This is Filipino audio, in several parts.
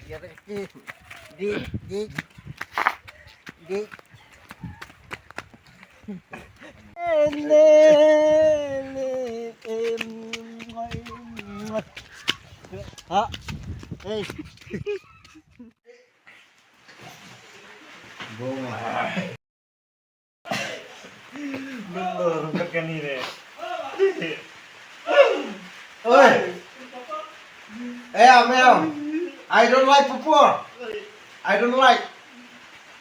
Belum tekan ini. Oi. Mel. I don't like pupur. I don't like.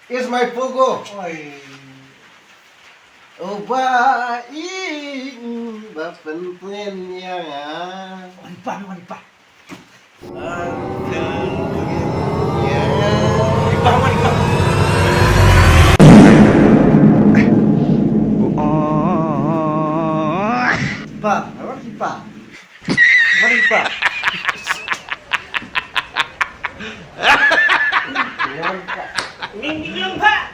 It's my pogo. Oh baik, bapen punya. Wanita. Pak, apa sih Pak? Mari Pak. Ini bilang Pak.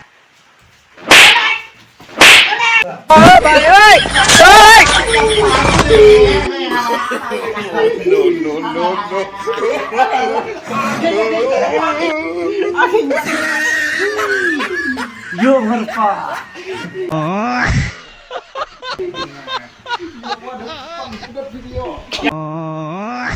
Yo Pak. Oh.